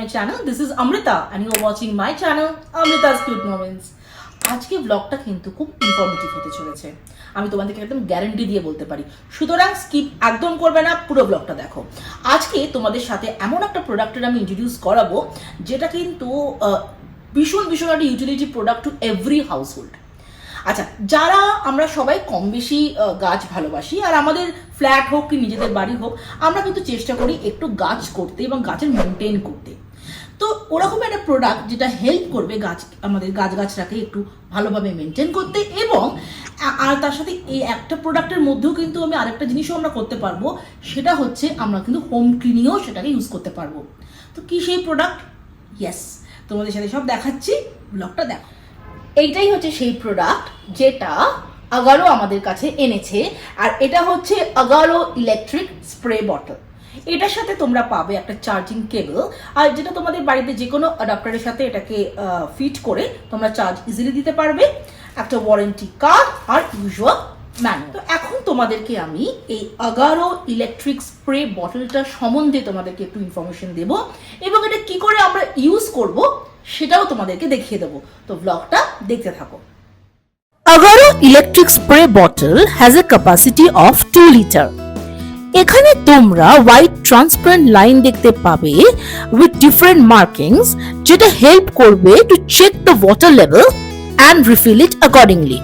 my channel. This is Amrita and you are watching my channel Amrita's Cute Moments. আজকে ব্লগটা কিন্তু খুব informative হতে চলেছে, আমি তোমাদেরকে একদম গ্যারান্টি দিয়ে বলতে পারি। সুতরাং স্কিপ একদম করবে না, পুরো ব্লগটা দেখো। আজকে তোমাদের সাথে এমন একটা প্রোডাক্টের আমি ইন্ট্রোডিউস করাবো যেটা কিন্তু ভীষণ একটা utility product to every household. আচ্ছা, যারা আমরা সবাই কম বেশি গাছ ভালোবাসি, আর আমাদের ফ্ল্যাট হোক কি নিজেদের বাড়ি হোক, আমরা কিন্তু চেষ্টা করি একটু গাছ করতে এবং গাছের মেনটেন করতে। তো ওরকম একটা প্রোডাক্ট যেটা হেল্প করবে আমাদের গাছটাকে একটু ভালোভাবে মেনটেন করতে, এবং আর তার সাথে এই একটা প্রোডাক্টের মধ্যেও কিন্তু আমি আরেকটা জিনিসও আমরা করতে পারবো, সেটা হচ্ছে আমরা কিন্তু হোম ক্লিনিংও সেটাকে ইউজ করতে পারবো। তো কি সেই প্রোডাক্ট? ইয়েস, তোমাদের সাথে সব দেখাচ্ছি, ব্লগটা দেখো। এইটাই হচ্ছে সেই প্রোডাক্ট যেটা আগারো আমাদের কাছে এনেছে, আর এটা হচ্ছে আগারো ইলেকট্রিক স্প্রে বটল। এটার সাথে তোমরা পাবে একটা চার্জিং কেবল, আর যেটা তোমাদের বাড়িতে যে কোনো অ্যাডাপ্টারের সাথে এটাকে ফিট করে তোমরা চার্জ ইজিলি দিতে পারবে, একটা ওয়ারেন্টি কার্ড আর ইউজুয়াল ম্যানুয়াল। তো এখন তোমাদেরকে আমি এই আগারো ইলেকট্রিক স্প্রে বটলটা সম্বন্ধে তোমাদেরকে একটু ইনফরমেশন দেব, এবং এটা কি করে আমরা ইউজ করব সেটাও তোমাদেরকে দেখিয়ে দেবো। তো ব্লগটা দেখতে থাকো। Agaro electric spray bottle has a capacity of 2 litre. এখানে তোমরা হোয়াইট ট্রান্সপারেন্ট লাইন দেখতে পাবে উইথ ডিফারেন্ট মার্কিংস, যেটা হেল্প করবে to check the water level and refill it accordingly.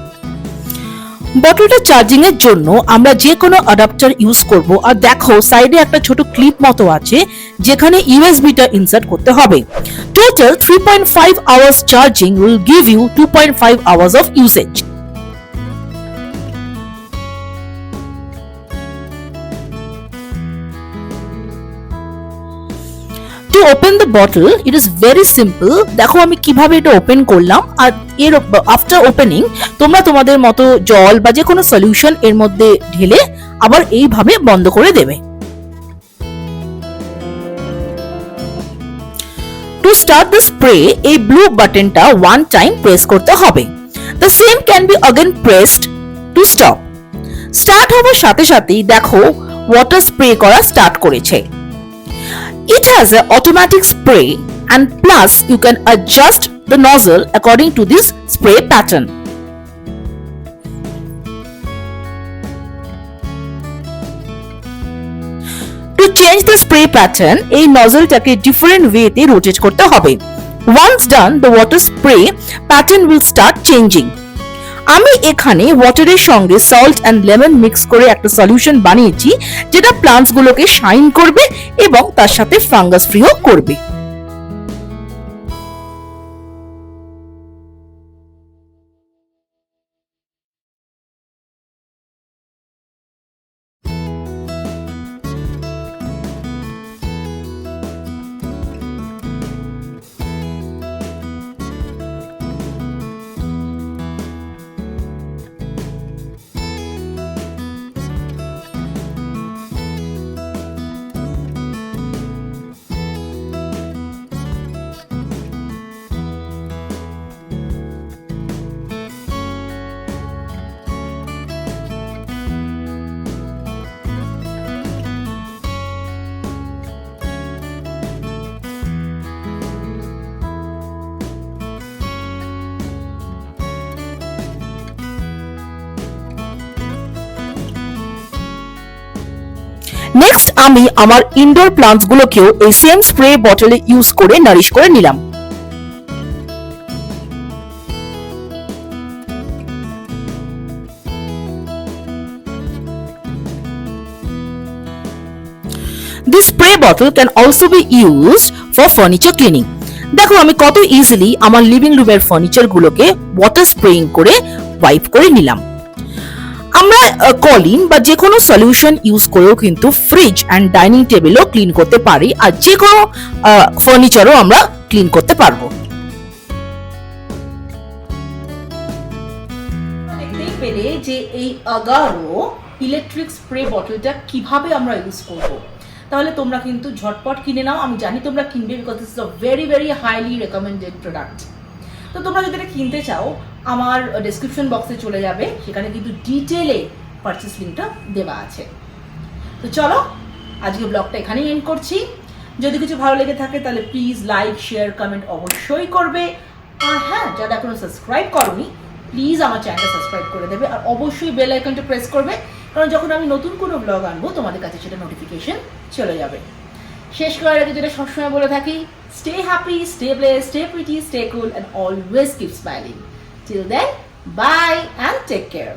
বটলটা চার্জিং এর জন্য আমরা যে কোনো অ্যাডাপ্টার ইউজ করব, আর দেখো সাইডে একটা ছোট ক্লিপ মতো আছে যেখানে ইউএসবিটা ইনসার্ট করতে হবে। Total 3.5 hours charging will give you 2.5 hours of usage. To open the bottle, it is very simple. দেখো আমি কিভাবে এটা ওপেন করলাম, আর এর আফটার ওপেনিং তোমরা তোমাদের মতো জল বা যে কোনো সলিউশন এর মধ্যে ঢেলে আবার এইভাবে বন্ধ করে দেবে। To start the spray, এই ব্লু বাটনটা 1 টাইম প্রেস করতে হবে। The same can be again pressed to stop. Start হওয়ার সাথে সাথেই দেখো ওয়াটার স্প্রে করা স্টার্ট করেছে। It has an automatic spray, and plus you can adjust the nozzle according to this spray pattern. To change the spray pattern, এই nozzleটাকে different way তে rotate করতে হবে। Once done, the water spray pattern will start changing. আমি এখানে ওয়াটারের সঙ্গে salt and lemon mix করে একটা solution বানিয়েছি, যেটা প্লান্টস গুলোকে শাইন করবে এবং তার সাথে ফাঙ্গাস ফ্রিও করবে। নেক্সট আমি আমার ইনডোর প্লান্টস গুলোকেও এই সেম স্প্রে বটলে ইউজ করে নারিশ করে নিলাম। This spray bottle can also be used for furniture cleaning. দেখো আমি কত ইজিলি আমার লিভিং রুমের ফার্নিচার গুলোকে ওয়াটার স্প্রেইং করে ওয়াইপ করে নিলাম। আমরা কলিন বা যে কোনো সলিউশন ইউজ করেও কিন্তু ফ্রিজ অ্যান্ড ডাইনিং টেবিলও ক্লিন করতে পারি, আর যে কোনো ফার্নিচারও আমরা ক্লিন করতে পারবো। দেখতেই পেলে যে এই আগারো ইলেকট্রিক স্প্রে বটলটা কিভাবে আমরা ইউজ করব। তাহলে তোমরা কিন্তু ঝটপট কিনে নাও। আমি জানি তোমরা কিনবে, because this is a very highly recommended product. তো তোমরা যদি এটা কিনতে চাও, আমার ডেসক্রিপশন বক্সে চলে যাবে, সেখানে কিন্তু ডিটেলে পারচেস লিঙ্কটা দেওয়া আছে। তো চলো আজকে ব্লগটা এখানেই এন্ড করছি। যদি কিছু ভালো লেগে থাকে তাহলে প্লিজ লাইক শেয়ার কমেন্ট অবশ্যই করবে। আর হ্যাঁ, যারা এখনো সাবস্ক্রাইব করনি প্লিজ আমার চ্যানেলটা সাবস্ক্রাইব করে দেবে, আর অবশ্যই বেল আইকনটা প্রেস করবে, কারণ যখন আমি নতুন কোনো ব্লগ আনবো তোমাদের কাছে সেটা নোটিফিকেশন চলে যাবে। শেষ করার আগে যেটা সবসময় বলে থাকি, stay happy, stay blessed, stay pretty, stay cool and always keep smiling. Till then, bye and take care.